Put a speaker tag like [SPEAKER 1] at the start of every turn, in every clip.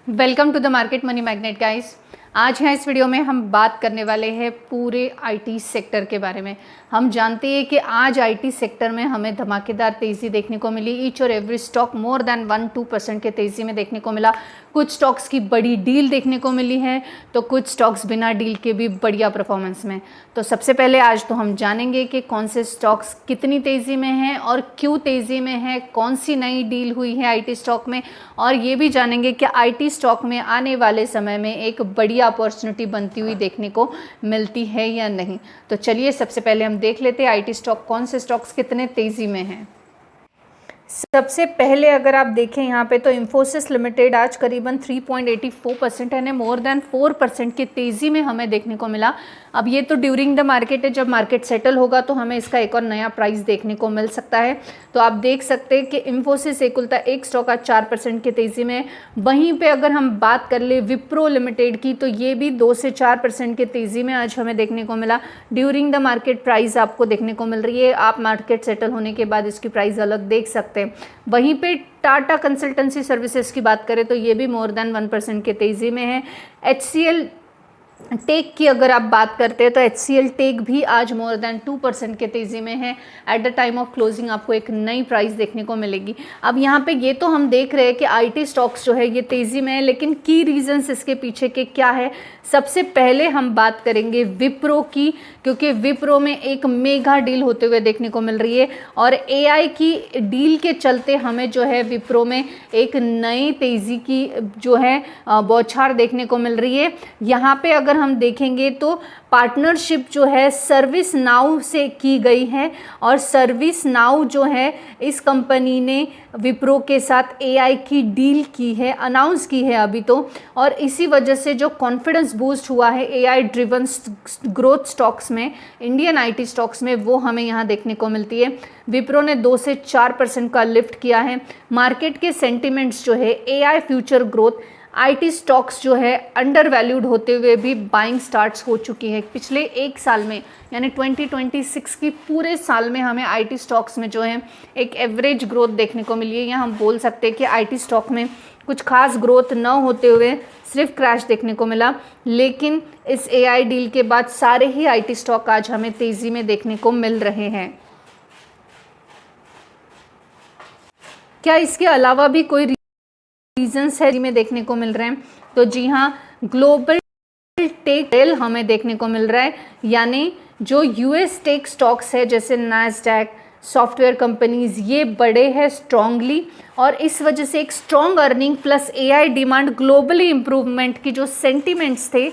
[SPEAKER 1] Welcome to the market money magnet guys. आज है इस वीडियो में हम बात करने वाले हैं पूरे आईटी सेक्टर के बारे में। हम जानते हैं कि आज आईटी सेक्टर में हमें धमाकेदार तेज़ी देखने को मिली। ईच और एवरी स्टॉक मोर देन 1-2% के तेज़ी में देखने को मिला। कुछ स्टॉक्स की बड़ी डील देखने को मिली है तो कुछ स्टॉक्स बिना डील के भी बढ़िया परफॉर्मेंस में। तो सबसे पहले आज तो हम जानेंगे कि कौन से स्टॉक्स कितनी तेज़ी में हैं और क्यों तेज़ी में है, कौन सी नई डील हुई है आईटी स्टॉक में, और ये भी जानेंगे कि आईटी स्टॉक में आने वाले समय में एक बढ़िया अपॉर्चुनिटी बनती हुई देखने को मिलती है या नहीं। तो चलिए सबसे पहले हम देख लेते हैं आईटी स्टॉक कौन से स्टॉक्स कितने तेज़ी में हैं। सबसे पहले अगर आप देखें यहाँ पे तो इंफोसिस लिमिटेड आज करीबन 3.84% यानी मोर देन 4% की तेज़ी में हमें देखने को मिला। अब ये तो ड्यूरिंग द मार्केट है, जब मार्केट सेटल होगा तो हमें इसका एक और नया प्राइस देखने को मिल सकता है। तो आप देख सकते हैं कि इंफोसिस एकुलता एक स्टॉक आज 4% की तेज़ी में। वहीं पे अगर हम बात कर ले विप्रो लिमिटेड की तो ये भी 2 से 4% की तेज़ी में आज हमें देखने को मिला। ड्यूरिंग द मार्केट प्राइस आपको देखने को मिल रही है, आप मार्केट सेटल होने के बाद इसकी प्राइस अलग देख सकते हैं। वहीं पे टाटा कंसल्टेंसी सर्विसेज की बात करें तो ये भी मोर देन 1% के तेज़ी में है। HCL टेक की अगर आप बात करते हैं तो HCL टेक भी आज मोर देन 2% के तेज़ी में है। At the time of closing आपको एक नई प्राइस देखने को मिलेगी। अब यहाँ पे ये तो हम देख रहे हैं कि आईटी स्टॉक्स जो है ये तेज़ी में है, लेकिन की रीजंस इसके पीछे के क्या है। सबसे पहले हम बात करेंगे विप्रो की, क्योंकि विप्रो में एक मेगा डील होते हुए देखने को मिल रही है और AI की डील के चलते हमें जो है विप्रो में एक नई तेज़ी की जो है बौछार देखने को मिल रही है। यहाँ पे अगर हम देखेंगे तो पार्टनरशिप जो है सर्विस नाउ से की गई है और सर्विस नाउ जो है इस कंपनी ने विप्रो के साथ AI की डील की है, अनाउंस की है अभी तो, और इसी वजह से जो कॉन्फिडेंस बूस्ट हुआ है AI ड्रिवन ग्रोथ स्टॉक्स में, इंडियन आईटी स्टॉक्स में, वो हमें यहाँ देखने को मिलती है। विप्रो ने 2 से 4% का लिफ्ट किया है। मार्केट के सेंटिमेंट्स जो है AI future growth, IT stocks जो है अंडर वैल्यूड होते हुए भी बाइंग स्टार्ट्स हो चुकी है। पिछले एक साल में यानी 2026 की पूरे साल में हमें आईटी स्टॉक्स में जो है एक एवरेज ग्रोथ देखने को मिली है। यहाँ हम बोल सकते हैं कि आईटी स्टॉक में कुछ खास ग्रोथ न होते हुए सिर्फ क्रैश देखने को मिला, लेकिन इस AI डील के बाद सारे ही आईटी स्टॉक आज हमें तेज़ी में देखने को मिल रहे हैं। क्या इसके अलावा भी कोई रीजंस है में देखने को मिल रहे हैं? तो जी हाँ, ग्लोबल टेक हमें देखने को मिल रहा है, यानी जो US टेक स्टॉक्स है जैसे नैस्डैक, सॉफ्टवेयर कंपनीज, ये बड़े हैं स्ट्रांगली और इस वजह से एक strong earning plus AI demand, globally improvement की जो सेंटिमेंट्स थे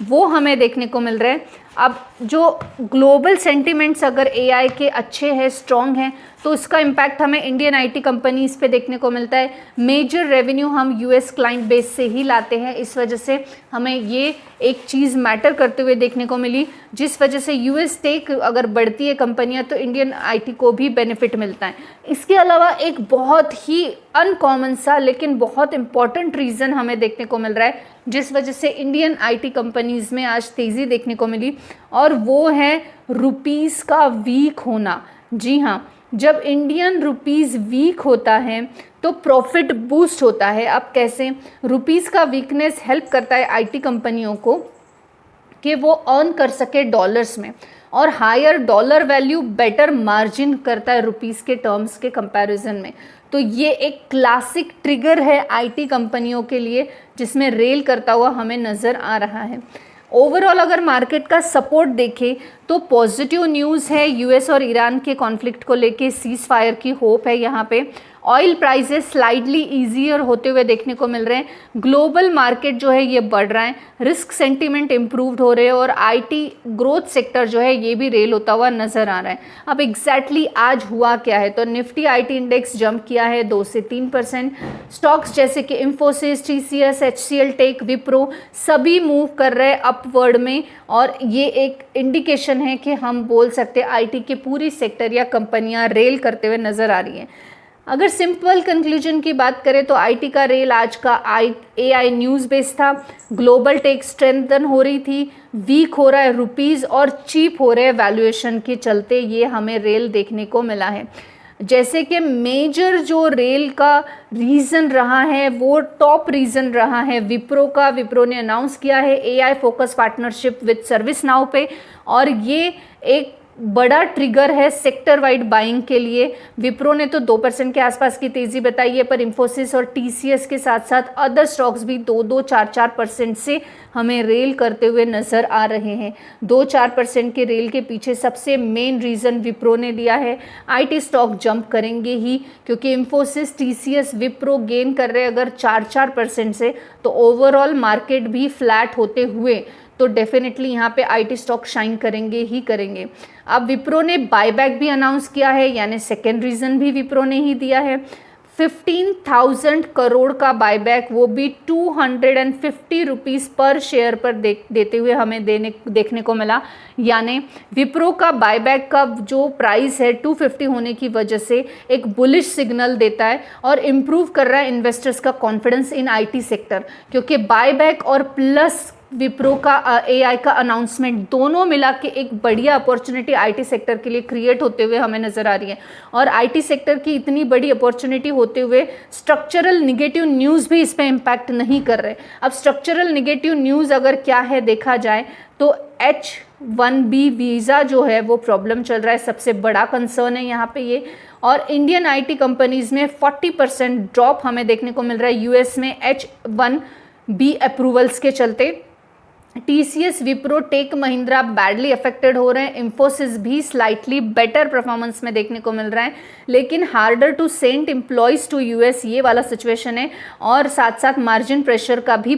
[SPEAKER 1] वो हमें देखने को मिल रहे हैं। अब जो ग्लोबल सेंटिमेंट्स अगर AI के अच्छे हैं, स्ट्रॉन्ग हैं, तो इसका इम्पैक्ट हमें इंडियन आईटी कंपनीज पे देखने को मिलता है। मेजर रेवेन्यू हम US क्लाइंट बेस से ही लाते हैं, इस वजह से हमें ये एक चीज़ मैटर करते हुए देखने को मिली, जिस वजह से US टेक अगर बढ़ती है कंपनियां तो इंडियन आईटी को भी बेनिफिट मिलता है। इसके अलावा एक बहुत ही अनकॉमन सा लेकिन बहुत इंपॉर्टेंट रीज़न हमें देखने को मिल रहा है जिस वजह से इंडियन आईटी कंपनीज में आज तेज़ी देखने को मिली, और वो है रुपीज़ का वीक होना। जी हाँ, जब इंडियन रुपीज़ वीक होता है तो प्रॉफिट बूस्ट होता है। अब कैसे? रुपीज़ का वीकनेस हेल्प करता है आईटी कंपनियों को कि वो अर्न कर सके डॉलर्स में, और higher dollar value better margin करता है रुपीज़ के टर्म्स के कंपैरिजन में। तो ये एक क्लासिक ट्रिगर है आईटी कंपनियों के लिए जिसमें रेल करता हुआ हमें नज़र आ रहा है। ओवरऑल अगर मार्केट का सपोर्ट देखें तो पॉजिटिव न्यूज़ है। US और ईरान के कॉन्फ्लिक्ट को लेके सीज फायर की होप है। यहाँ पे ऑयल प्राइसेस स्लाइडली ईजियर होते हुए देखने को मिल रहे हैं। ग्लोबल मार्केट जो है ये बढ़ रहा है, रिस्क सेंटीमेंट इम्प्रूव्ड हो रहे हैं और आईटी ग्रोथ सेक्टर जो है ये भी रेल होता हुआ नज़र आ रहा है। अब एग्जैक्टली आज हुआ क्या है? तो निफ्टी आईटी इंडेक्स जंप किया है 2 से 3%। स्टॉक्स जैसे कि Infosys, TCS, HCL tech, Wipro सभी मूव कर रहे हैं अपवर्ड में, और ये एक इंडिकेशन है कि हम बोल सकते हैं आईटी के पूरी सेक्टर या कंपनियां रेल करते हुए नज़र आ रही हैं। अगर सिंपल कंक्लूजन की बात करें तो आईटी का रेल आज का AI न्यूज़ बेस्ड था। ग्लोबल टेक स्ट्रेंथन हो रही थी, वीक हो रहा है रुपीज़ और चीप हो रहे हैं वैल्यूएशन के चलते, ये हमें रेल देखने को मिला है। जैसे कि मेजर जो रेल का रीज़न रहा है वो टॉप रीज़न रहा है विप्रो का। विप्रो ने अनाउंस किया है AI focus partnership with service now पे, और ये एक बड़ा ट्रिगर है सेक्टर वाइड बाइंग के लिए। विप्रो ने तो 2% के आसपास की तेज़ी बताई है, पर इंफोसिस और TCS के साथ साथ अदर स्टॉक्स भी 2-2, 4-4% से हमें रेल करते हुए नज़र आ रहे हैं। 2-4% के रेल के पीछे सबसे मेन रीज़न विप्रो ने दिया है। IT स्टॉक जंप करेंगे ही, क्योंकि इंफोसिस, TCS, विप्रो गेन कर रहे हैं अगर 4-4% से, तो ओवरऑल मार्केट भी फ्लैट होते हुए तो डेफिनेटली यहाँ पे IT स्टॉक शाइन करेंगे ही करेंगे। अब विप्रो ने बायबैक भी अनाउंस किया है, यानी सेकेंड रीज़न भी विप्रो ने ही दिया है। 15,000 करोड़ का बायबैक, वो भी 250 रुपीज़ पर शेयर पर देते हुए हमें देखने को मिला। यानी विप्रो का बायबैक का जो प्राइस है 250 होने की वजह से एक बुलिश सिग्नल देता है और इम्प्रूव कर रहा है इन्वेस्टर्स का कॉन्फिडेंस इन IT सेक्टर, क्योंकि बायबैक और प्लस विप्रो का AI का अनाउंसमेंट दोनों मिला के एक बढ़िया अपॉर्चुनिटी IT सेक्टर के लिए क्रिएट होते हुए हमें नज़र आ रही है। और IT सेक्टर की इतनी बड़ी अपॉर्चुनिटी होते हुए स्ट्रक्चरल निगेटिव न्यूज़ भी इस पर इम्पैक्ट नहीं कर रहे। अब स्ट्रक्चरल निगेटिव न्यूज़ अगर क्या है देखा जाए तो H1B वीज़ा जो है वो प्रॉब्लम चल रहा है, सबसे बड़ा कंसर्न है यहाँ पे ये। और इंडियन IT कंपनीज़ में 40% ड्रॉप हमें देखने को मिल रहा है US में H1B अप्रूवल्स के चलते। TCS, Wipro, tech Mahindra badly affected हो रहे हैं। इंफोसिस भी स्लाइटली बेटर परफॉर्मेंस में देखने को मिल रहा है, लेकिन harder to send employees to US ये वाला सिचुएशन है, और साथ साथ मार्जिन प्रेशर का भी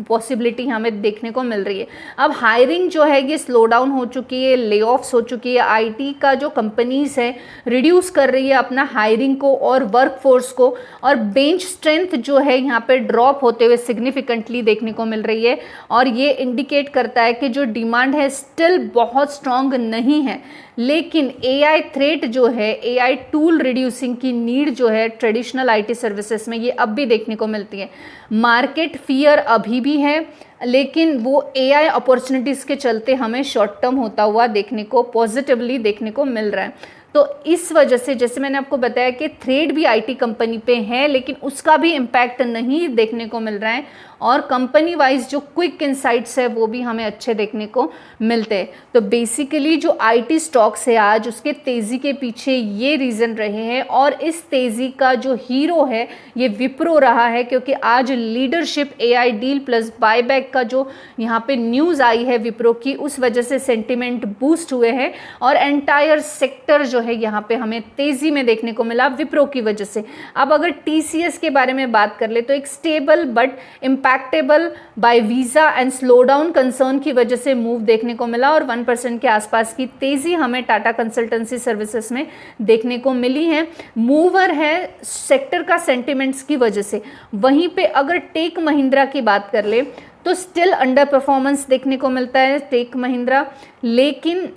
[SPEAKER 1] पॉसिबिलिटी हमें देखने को मिल रही है। अब हायरिंग जो है ये स्लो डाउन हो चुकी है, ले ऑफ्स हो चुकी है। IT का जो कंपनीज है रिड्यूस कर रही है अपना हायरिंग को और वर्क फोर्स को, और बेंच स्ट्रेंथ जो है यहाँ पे ड्रॉप होते हुए सिग्निफिकेंटली देखने को मिल रही है। और ये इंडिकेट करता है कि जो डिमांड है स्टिल बहुत स्ट्रॉन्ग नहीं है, लेकिन AI थ्रेट जो है, AI टूल रिड्यूसिंग की नीड जो है ट्रेडिशनल IT सर्विसेज में, ये अब भी देखने को मिलती है। मार्केट फियर अभी भी है, लेकिन वो AI अपॉर्चुनिटीज़ के चलते हमें शॉर्ट टर्म होता हुआ देखने को पॉजिटिवली देखने को मिल रहा है। तो इस वजह से जैसे मैंने आपको बताया कि थ्रेड भी IT कंपनी पे है, लेकिन उसका भी इम्पैक्ट नहीं देखने को मिल रहा है, और कंपनी वाइज जो क्विक इनसाइट्स है वो भी हमें अच्छे देखने को मिलते हैं। तो बेसिकली जो IT स्टॉक्स है आज उसके तेज़ी के पीछे ये रीज़न रहे हैं, और इस तेज़ी का जो हीरो है ये विप्रो रहा है, क्योंकि आज leadership AI deal plus buyback का जो यहाँ पे न्यूज़ आई है विप्रो की, उस वजह से सेंटिमेंट बूस्ट हुए हैं, और एंटायर सेक्टर जो है यहाँ पे हमें तेज़ी में देखने को मिला विप्रो की वजह से। अब अगर TCS के बारे में बात कर ले तो एक stable but impactable by visa and slow down concern की वजह से मूव देखने को मिला, और 1% के आसपास की तेज़ी हमें टाटा कंसल्टेंसी सर्विसेज में देखने को मिली है। मूवर है सेक्टर का सेंटिमेंट्स की वजह से। वहीं पे अगर टेक महिंद्रा की बात कर ले तो स्टिल अंडर परफॉर्मेंस देखने को मिलता है टेक महिंद्रा, लेकिन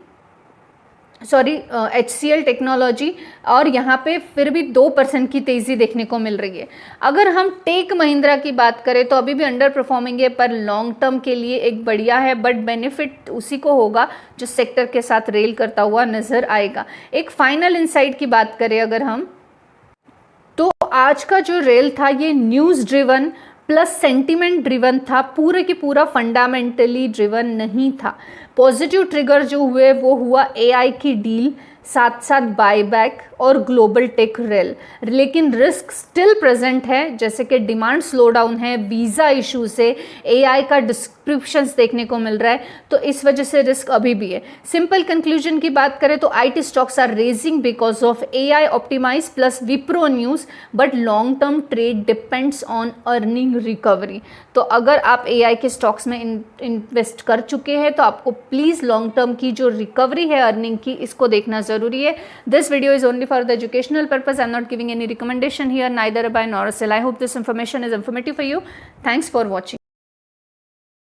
[SPEAKER 1] HCL टेक्नोलॉजी, और यहाँ पे फिर भी 2% की तेज़ी देखने को मिल रही है। अगर हम टेक महिंद्रा की बात करें तो अभी भी अंडर परफॉर्मिंग है, पर लॉन्ग टर्म के लिए एक बढ़िया है, बट बेनिफिट उसी को होगा जो सेक्टर के साथ रेल करता हुआ नज़र आएगा। एक फाइनल इनसाइट की बात करें अगर हम, तो आज का जो रेल था ये news driven plus sentiment driven था, पूरे की पूरा फंडामेंटली ड्रिवन नहीं था। पॉजिटिव ट्रिगर जो हुए वो हुआ AI की डील, साथ साथ बायबैक और ग्लोबल टेक रेल, लेकिन रिस्क स्टिल प्रेजेंट है, जैसे कि डिमांड स्लो डाउन है, वीज़ा इशू से, AI का डिस्क्रिप्शंस देखने को मिल रहा है, तो इस वजह से रिस्क अभी भी है। सिंपल कंक्लूजन की बात करें तो IT stocks are raising because of AI optimise plus Wipro news, but long term trade depends on earning recovery. तो अगर आप AI के स्टॉक्स में इन्वेस्ट कर चुके हैं तो आपको प्लीज़ लॉन्ग टर्म की जो रिकवरी है अर्निंग की, इसको देखना ज़रूरी है। This video is only for the educational purpose. I'm not giving any recommendation here, neither a buy nor a sell. I hope this information is informative for you. Thanks for watching.